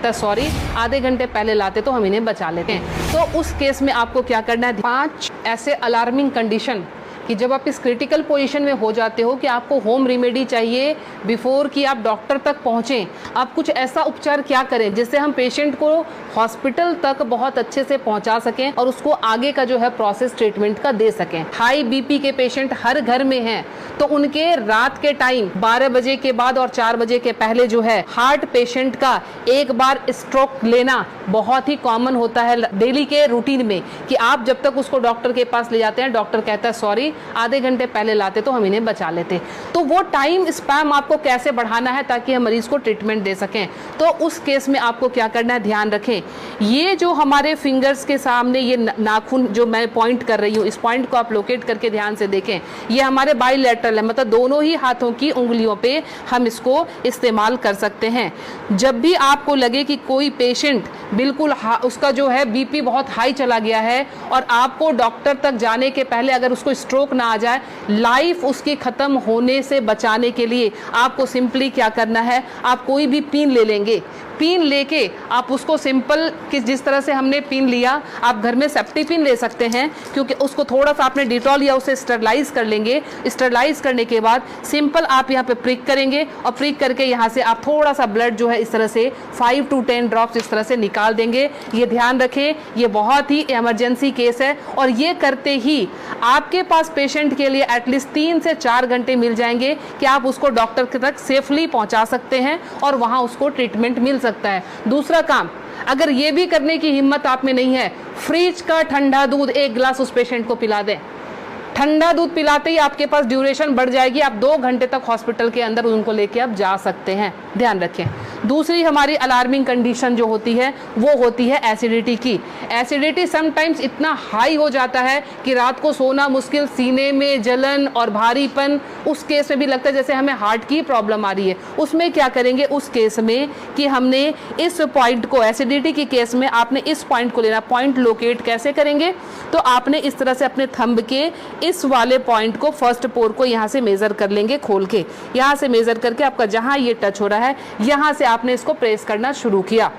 Sorry आधे घंटे पहले लाते तो हम इन्हें बचा लेते हैं। तो उस केस में आपको क्या करना है, 5 ऐसे अलार्मिंग कंडीशन कि जब आप इस क्रिटिकल पोजीशन में हो जाते हो कि आपको होम रेमेडी चाहिए बिफोर कि आप डॉक्टर तक पहुँचें। आप कुछ ऐसा उपचार क्या करें जिससे हम पेशेंट को हॉस्पिटल तक बहुत अच्छे से पहुंचा सकें और उसको आगे का जो है प्रोसेस ट्रीटमेंट का दे सकें। हाई बीपी के पेशेंट हर घर में हैं, तो उनके रात के टाइम 12 बजे के बाद और 4 बजे के पहले जो है हार्ट पेशेंट का एक बार स्ट्रोक लेना बहुत ही कॉमन होता है डेली के रूटीन में, कि आप जब तक उसको डॉक्टर के पास ले जाते हैं, डॉक्टर कहता है सॉरी आधे घंटे पहले लाते तो हम इन्हें बचा लेते। तो वो टाइम स्पैम आपको कैसे बढ़ाना है ताकि हम मरीज को ट्रीटमेंट दे सकें। तो उस केस में आपको क्या करना है, ध्यान रखें, ये जो हमारे फिंगर्स के सामने ये नाखून जो मैं पॉइंट कर रही हूँ, इस पॉइंट को आप लोकेट करके ध्यान से देखें, ये हमारे बाइलेटरल है, मतलब दोनों ही हाथों की उंगलियों पे हम इसको इस्तेमाल कर सकते हैं। जब भी आपको लगे कि कोई पेशेंट बिल्कुल उसका जो है बीपी बहुत हाई चला गया है और आपको डॉक्टर तक जाने के पहले अगर उसको स्ट्रोक ना आ जाए, लाइफ उसकी खत्म होने से बचाने के लिए आपको सिंपली क्या करना है, आप कोई भी पिन ले लेंगे, पिन लेके आप उसको सिंपल कि जिस तरह से हमने पिन लिया, आप घर में सेफ्टी पिन ले सकते हैं, क्योंकि उसको थोड़ा सा आपने डिटॉल या उसे स्टरलाइज कर लेंगे। स्टरलाइज करने के बाद सिंपल आप यहाँ पे प्रिक करेंगे और प्रिक करके यहाँ से आप थोड़ा सा ब्लड जो है इस तरह से 5 to 10 ड्रॉप्स इस तरह से निकाल देंगे। ये ध्यान रखें, ये बहुत ही इमरजेंसी केस है और ये करते ही आपके पास पेशेंट के लिए एटलीस्ट 3 से 4 घंटे मिल जाएंगे कि आप उसको डॉक्टर तक सेफली पहुँचा सकते हैं और वहाँ उसको ट्रीटमेंट मिल सकता है। दूसरा काम, अगर ये भी करने की हिम्मत आप में नहीं है, फ्रिज का ठंडा दूध 1 गिलास उस पेशेंट को पिला दें। ठंडा दूध पिलाते ही आपके पास ड्यूरेशन बढ़ जाएगी, आप 2 घंटे तक हॉस्पिटल के अंदर उनको लेके आप जा सकते हैं। ध्यान रखें। दूसरी हमारी अलार्मिंग कंडीशन जो होती है वो होती है एसिडिटी की। एसिडिटी समटाइम्स इतना हाई हो जाता है कि रात को सोना मुश्किल, सीने में जलन और भारीपन, उस केस में भी लगता है जैसे हमें हार्ट की प्रॉब्लम आ रही है। उसमें क्या करेंगे, उस केस में कि हमने इस पॉइंट को, एसिडिटी की केस में आपने इस पॉइंट को लेना। पॉइंट लोकेट कैसे करेंगे, तो आपने इस तरह से अपने थंब के इस वाले पॉइंट को, फर्स्ट पोर को यहाँ से मेजर कर लेंगे, खोल के यहाँ से मेजर करके आपका जहाँ ये टच हो रहा है यहाँ से आपने इसको प्रेस करना शुरू किया।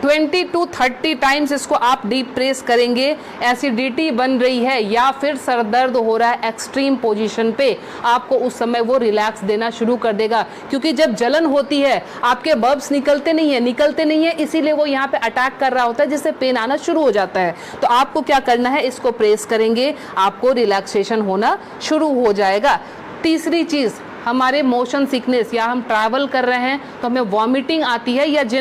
20 to 30 टाइम्स इसको आप डीप प्रेस करेंगे। एसिडिटी बन रही है या फिर सर दर्द हो रहा है एक्सट्रीम पोजीशन पे, आपको उस समय वो रिलैक्स देना शुरू कर देगा, क्योंकि जब जलन होती है आपके बब्स निकलते नहीं है, इसीलिए वो यहाँ पे अटैक कर रहा होता है, जिससे पेन आना शुरू हो जाता है। तो आपको क्या करना है, इसको प्रेस करेंगे, आपको रिलैक्सेशन होना शुरू हो जाएगा। तीसरी चीज़, हमारे मोशन सिकनेस या हम ट्रैवल कर रहे हैं तो हमें वॉमिटिंग आती है या जिन